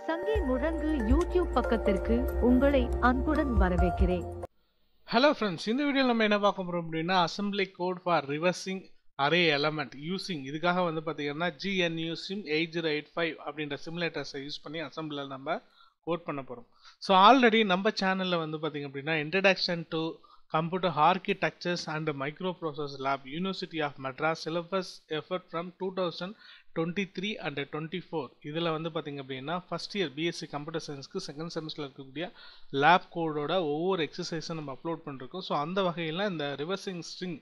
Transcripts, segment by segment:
சங்கே முழங்கு யூடியூப் பக்கத்திற்கு உங்களை அன்புடன் வரவேற்கிறேன். Hello friends, இந்த வீடியோவில் நம்ம என்ன பார்க்க போறோம் அப்படின்னா assembly code for reversing array element using இதுக்காக வந்து பார்த்தீங்கன்னா GNU Sim 8085 அப்படின்ற சிமுலேட்டர்ஸை யூஸ் பண்ணி அசம்பிளில் நம்ம கோட் பண்ண போகிறோம். ஸோ ஆல்ரெடி நம்ம சேனலில் வந்து பார்த்தீங்க அப்படின்னா introduction to computer architectures and microprocessor lab University of Madras syllabus effort from 2023 and 24 இதில் வந்து பார்த்தீங்க அப்படின்னா ஃபர்ஸ்ட் இயர் பிஎஸ்சி கம்ப்யூட்டர் சயின்ஸ்க்கு செகண்ட் செமஸ்டரில் இருக்கக்கூடிய லேப் கோடோட ஒவ்வொரு எக்ஸசைஸும் நம்ம அப்லோட் பண்ணிருக்கோம். ஸோ அந்த வகையில் இந்த ரிவர்சிங் ஸ்ட்ரிங்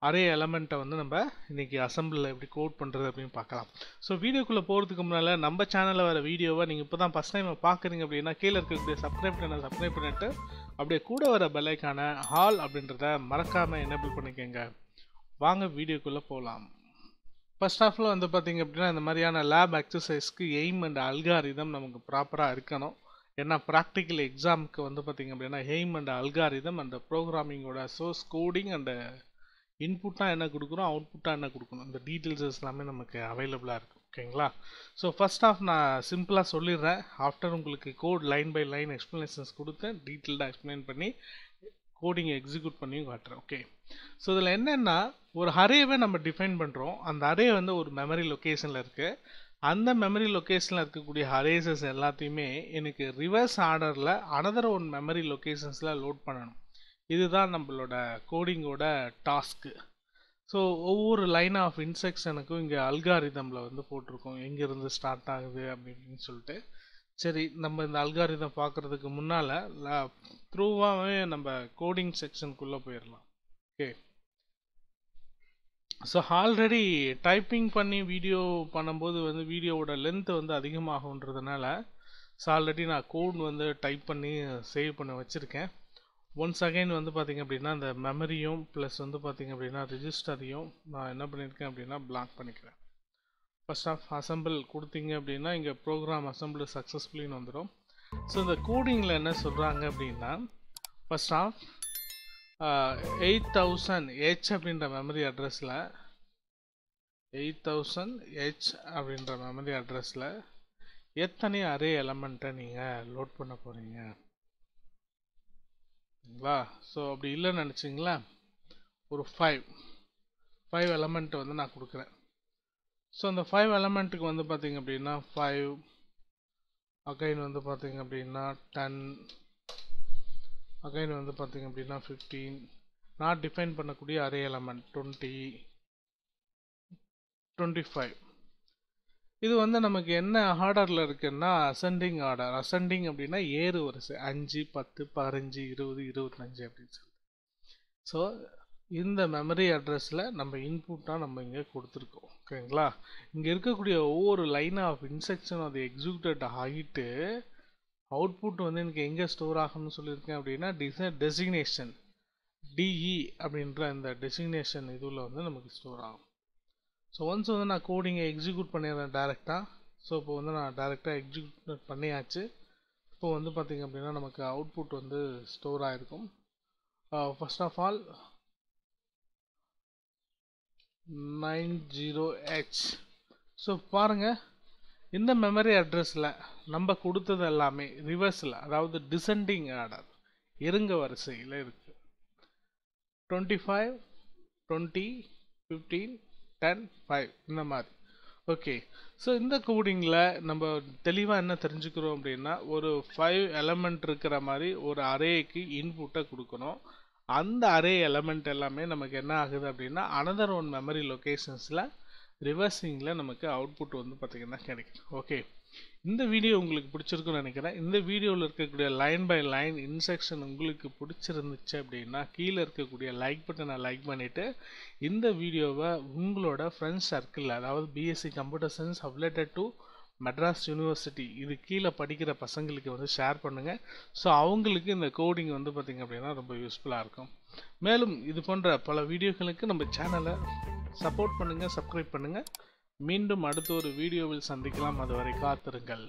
அரே எலமெண்ட்டை வந்து நம்ம இன்றைக்கி அசம்பிளில் எப்படி கோட் பண்ணுறது அப்படின்னு பார்க்கலாம். ஸோ வீடியோக்குள்ளே போகிறதுக்கு முன்னால் நம்ம சேனலில் வர வீடியோவை நீங்கள் இப்போ தான் ஃபஸ்ட் டைம் பார்க்குறீங்க அப்படின்னா கீழே இருக்கக்கூடிய சப்ஸ்கிரைப் பண்ணிட்டு அப்படியே கூட வர பெல்லைக்கான ஹால் அப்படின்றத மறக்காமல் எனேபிள் பண்ணிக்கோங்க. வாங்க வீடியோக்குள்ளே போகலாம். ஃபர்ஸ்ட் ஆஃபில் வந்து பார்த்திங்க அப்படின்னா இந்த மாதிரியான லேப் எக்ஸசைஸ்க்கு எய்ம் அண்ட் அல்காரிதம் நமக்கு ப்ராப்பராக இருக்கணும். ஏன்னா ப்ராக்டிக்கல் எக்ஸாமுக்கு வந்து பார்த்திங்க அப்படின்னா எய்ம் அண்ட் அல்காரிதம் அண்ட் ப்ரோக்ராமிங்கோட சோர்ஸ் கோடிங் அண்ட் இன்புட்டாக என்ன கொடுக்குறோம் அவுட்புட்டாக என்ன கொடுக்கணும் இந்த டீட்டெயில்ஸ் எல்லாமே நமக்கு அவைலபிளாக இருக்கும். ஓகேங்களா? ஸோ ஃபர்ஸ்ட் ஆஃப் நான் சிம்பிளாக சொல்லிடுறேன். ஆஃப்டர் உங்களுக்கு code line by line explanations கொடுத்து டீட்டெயில்டாக எக்ஸ்பிளைன் பண்ணி கோடிங்கை எக்ஸிக்யூட் பண்ணியும் காட்டுறேன். ஓகே, ஸோ இதில் என்னென்னா ஒரு அரேவை நம்ம டிஃபைன் பண்ணுறோம். அந்த அரே வந்து ஒரு மெமரி லொக்கேஷனில் இருக்குது. அந்த மெமரி லொக்கேஷனில் இருக்கக்கூடிய அரேசஸ் எல்லாத்தையுமே எனக்கு ரிவர்ஸ் ஆர்டரில் அனதர் ஒன் மெமரி லொக்கேஷன்ஸில் லோட் பண்ணணும். இதுதான் நம்மளோட கோடிங்கோட டாஸ்க்கு. ஸோ ஒவ்வொரு லைன் ஆஃப் இன்ஸ்ட்ரக்ஷனுக்கும் இங்கே அல்காரிதமில் வந்து போட்டிருக்கோம் எங்கேருந்து ஸ்டார்ட் ஆகுது அப்படின்னு சொல்லிட்டு. சரி, நம்ம இந்த அல்காரிதம் பார்க்குறதுக்கு முன்னால் த்ரூவாகவே நம்ம கோடிங் செக்ஷனுக்குள்ளே போயிடலாம். ஓகே, ஸோ ஆல்ரெடி டைப்பிங் பண்ணி வீடியோ பண்ணும்போது வந்து வீடியோவோட லென்த் வந்து அதிகமாகுன்றதுனால ஸோ ஆல்ரெடி நான் கோட் வந்து டைப் பண்ணி சேவ் பண்ணி வச்சுருக்கேன். ஒன்ஸ் அகைன் வந்து பார்த்திங்க அப்படின்னா இந்த மெமரியும் ப்ளஸ் வந்து பார்த்திங்க அப்படின்னா ரிஜிஸ்டரையும் நான் என்ன பண்ணியிருக்கேன் அப்படின்னா பிளாக் பண்ணிக்கிறேன். ஃபர்ஸ்ட் ஆஃப் அசம்பிள் கொடுத்தீங்க அப்படின்னா இங்கே ப்ரோக்ராம் அசம்பிள் சக்ஸஸ்ஃபுல்லின்னு வந்துடும். ஸோ இந்த கோடிங்கில் என்ன சொல்கிறாங்க அப்படின்னா ஃபர்ஸ்ட் ஆஃப் 8000H அப்படின்ற மெமரி அட்ரஸில் 8000H அப்படின்ற மெமரி அட்ரஸில் எத்தனை அரே எலமெண்ட்டை நீங்கள் லோட் பண்ண போகிறீங்க. சரிங்களா? ஸோ அப்படி இல்லைன்னு நினச்சிங்களா ஒரு 5 எலமெண்ட் வந்து நான் கொடுக்குறேன். ஸோ அந்த 5 எலமெண்ட்டுக்கு வந்து பார்த்திங்க அப்படின்னா 5 அகைன் வந்து பார்த்திங்க அப்படின்னா 10 அகைன் வந்து பார்த்திங்க அப்படின்னா 15 நான் டிஃபைன் பண்ணக்கூடிய அரே எலமெண்ட் 20 25. இது வந்து நமக்கு என்ன ஆர்டரில் இருக்குன்னா அசெண்டிங் ஆர்டர். அசெண்டிங் அப்படின்னா ஏறு வரிசை 5 10 15 20 25 அப்படின்னு சொல்லி. ஸோ இந்த மெமரி அட்ரஸில் நம்ம இன்புட்டாக நம்ம இங்கே கொடுத்துருக்கோம். ஓகேங்களா? இங்கே இருக்கக்கூடிய ஒவ்வொரு லைன் ஆஃப் இன்ஸ்ட்ரக்ஷன் அது எக்ஸிக்யூட் ஆகிட்டு அவுட்புட் வந்து எனக்கு எங்கே ஸ்டோர் ஆகணும்னு சொல்லியிருக்கேன் அப்படின்னா டெசிக்னேஷன் டிஇ அப்படின்ற இந்த டெசிக்னேஷன் இதில் வந்து நமக்கு ஸ்டோர் ஆகும். ஸோ ஒன்ஸ் வந்து நான் கோடிங்கை எக்ஸிக்யூட் பண்ணிடுறேன் டேரெக்டாக. ஸோ இப்போ வந்து நான் டேரெக்டாக எக்ஸிக்யூட் பண்ணியாச்சு. இப்போ வந்து பார்த்திங்க அப்படின்னா நமக்கு அவுட்புட் வந்து ஸ்டோர் ஆகிருக்கும். First of all 90H. So பாருங்கள், இந்த மெமரி அட்ரஸில் நம்ம கொடுத்தது எல்லாமே ரிவர்ஸில், அதாவது டிசெண்டிங் ஆர்டர் இறங்க வரிசையில் இருக்குது. 25 20 15 10 5 இந்த மாதிரி. ஓகே, ஸோ இந்த கோடிங்கில் நம்ம தெளிவாக என்ன தெரிஞ்சுக்கிறோம் அப்படின்னா ஒரு 5 எலமெண்ட் இருக்கிற மாதிரி ஒரு அரேக்கு இன்புட்டை கொடுக்கணும். அந்த அரே எலமெண்ட் எல்லாமே நமக்கு என்ன ஆகுது அப்படின்னா அனதர் ஒன் மெமரி லொக்கேஷன்ஸில் ரிவர்சிங்கில் நமக்கு அவுட்புட் வந்து பார்த்திங்கன்னா கிடைக்கும். ஓகே, இந்த வீடியோ உங்களுக்கு பிடிச்சிருக்குன்னு நினைக்கிறேன். இந்த வீடியோவில் இருக்கக்கூடிய லைன் பை லைன் இன்ஸ்ட்ரக்ஷன் உங்களுக்கு பிடிச்சிருந்துச்சு அப்படின்னா கீழே இருக்கக்கூடிய லைக் பட்டனை லைக் பண்ணிவிட்டு இந்த வீடியோவை உங்களோட ஃப்ரெண்ட்ஸ் சர்க்கிளில், அதாவது BSc computer science affiliated to Madras university இது கீழே படிக்கிற பசங்களுக்கு வந்து ஷேர் பண்ணுங்கள். ஸோ அவங்களுக்கு இந்த கோடிங் வந்து பார்த்திங்க அப்படின்னா ரொம்ப யூஸ்ஃபுல்லாக இருக்கும். மேலும் இது போன்ற பல வீடியோக்களுக்கு நம்ம சேனலை சப்போர்ட் பண்ணுங்கள், சப்ஸ்கிரைப் பண்ணுங்கள். மீண்டும் அடுத்த ஒரு வீடியோவில் சந்திக்கலாம். அதுவரை காத்திருங்கள்.